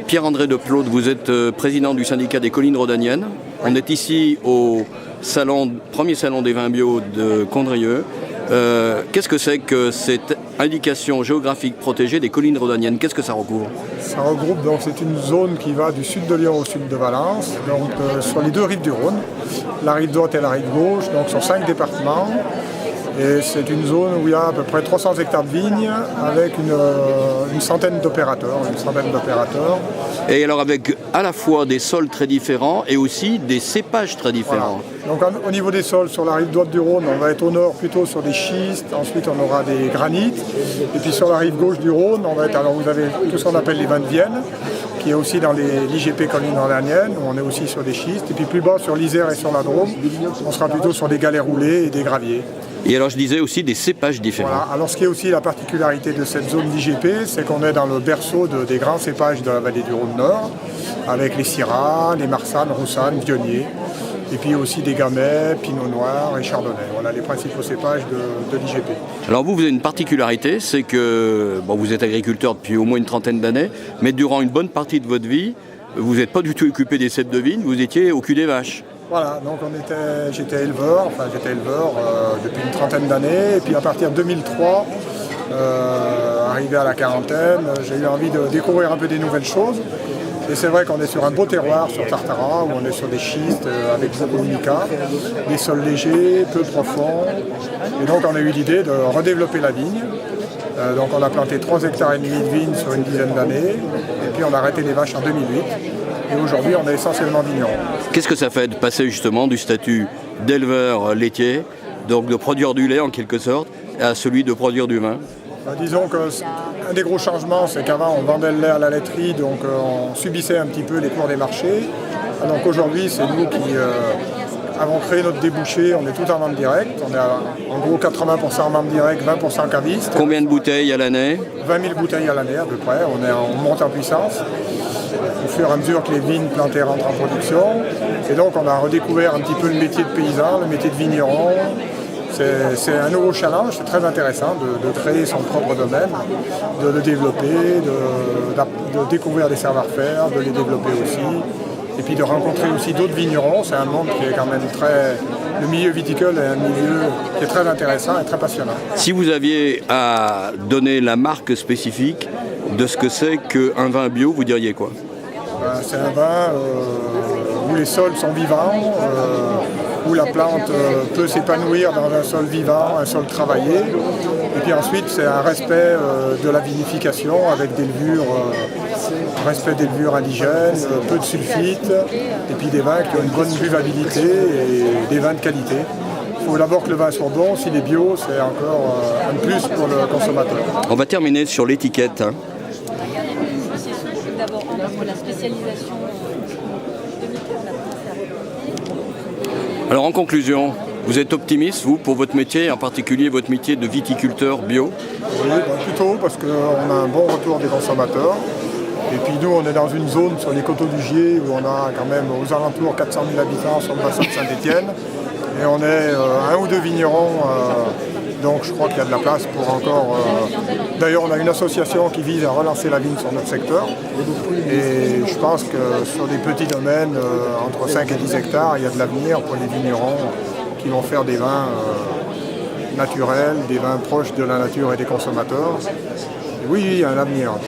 Pierre-André de Plaude, vous êtes président du syndicat des collines rhodaniennes. On est ici au premier salon des vins bio de Condrieu. Qu'est-ce que c'est que cette indication géographique protégée des collines rhodaniennes? Qu'est-ce que ça recouvre? Ça regroupe, donc c'est une zone qui va du sud de Lyon au sud de Valence, donc sur les deux rives du Rhône, la rive droite et la rive gauche, donc sur 5 départements. Et c'est une zone où il y a à peu près 300 hectares de vignes avec une centaine d'opérateurs. Et alors avec à la fois des sols très différents et aussi des cépages très différents. Voilà. Donc au niveau des sols, sur la rive droite du Rhône, on va être au nord plutôt sur des schistes, ensuite on aura des granites. Et puis sur la rive gauche du Rhône, alors vous avez tout ce qu'on appelle les vins de Vienne, qui est aussi dans l'IGP collines rhodaniennes, où on est aussi sur des schistes. Et puis plus bas sur l'Isère et sur la Drôme, on sera plutôt sur des galets roulés et des graviers. Et alors je disais aussi des cépages différents. Voilà. Alors ce qui est aussi la particularité de cette zone d'IGP, c'est qu'on est dans le berceau des grands cépages de la vallée du Rhône Nord, avec les Syrah, les Marsanne, Roussanne, Vionnier, et puis aussi des Gamay, Pinot Noir et Chardonnay. Voilà les principaux cépages de l'IGP. Alors vous avez une particularité, c'est que vous êtes agriculteur depuis au moins une trentaine d'années, mais durant une bonne partie de votre vie, vous n'êtes pas du tout occupé des ceps de vigne, vous étiez au cul des vaches. Voilà, donc j'étais éleveur depuis une trentaine d'années, et puis à partir de 2003, arrivé à la quarantaine, j'ai eu envie de découvrir un peu des nouvelles choses. Et c'est vrai qu'on est sur un beau terroir sur Tartaras, où on est sur des schistes avec beaucoup de mica, des sols légers, peu profonds. Et donc on a eu l'idée de redévelopper la vigne. Donc on a planté 3,5 hectares de vignes sur une dizaine d'années, et puis on a arrêté les vaches en 2008. Et aujourd'hui, on est essentiellement vigneron. Qu'est-ce que ça fait de passer justement du statut d'éleveur laitier, donc de produire du lait en quelque sorte, à celui de produire du vin? Disons qu'un des gros changements, c'est qu'avant, on vendait le lait à la laiterie, donc on subissait un petit peu les cours des marchés. Donc aujourd'hui, c'est nous qui avons créé notre débouché, on est tout en vente directe. On est en gros 80% en vente directe, 20% caviste. Combien de bouteilles à l'année? 20 000 bouteilles à l'année à peu près, on monte en puissance au fur et à mesure que les vignes plantées rentrent en production. Et donc on a redécouvert un petit peu le métier de paysan, le métier de vigneron. C'est un nouveau challenge, c'est très intéressant de créer son propre domaine, de le développer, de découvrir des savoir-faire, de les développer aussi. Et puis de rencontrer aussi d'autres vignerons, c'est un monde qui est quand même le milieu viticole est un milieu qui est très intéressant et très passionnant. Si vous aviez à donner la marque spécifique de ce que c'est qu'un vin bio, vous diriez quoi? C'est un vin où les sols sont vivants, où la plante peut s'épanouir dans un sol vivant, un sol travaillé. Et puis ensuite, c'est un respect de la vinification avec des levures, respect des levures indigènes, peu de sulfite, et puis des vins qui ont une bonne buvabilité et des vins de qualité. Il faut d'abord que le vin soit bon, s'il est bio, c'est encore un plus pour le consommateur. On va terminer sur l'étiquette. D'abord, la spécialisation Alors en conclusion, vous êtes optimiste, vous, pour votre métier, en particulier votre métier de viticulteur bio? Oui, plutôt, parce qu'on a un bon retour des consommateurs. Et puis nous, on est dans une zone sur les coteaux du Gier où on a quand même aux alentours 400 000 habitants sur le bassin de Saint-Étienne. Et on est un ou deux vignerons, donc je crois qu'il y a de la place pour encore... D'ailleurs, on a une association qui vise à relancer la vigne sur notre secteur. Et je pense que sur des petits domaines, entre 5 et 10 hectares, il y a de l'avenir pour les vignerons qui vont faire des vins naturels, des vins proches de la nature et des consommateurs. Et oui, il y a un avenir.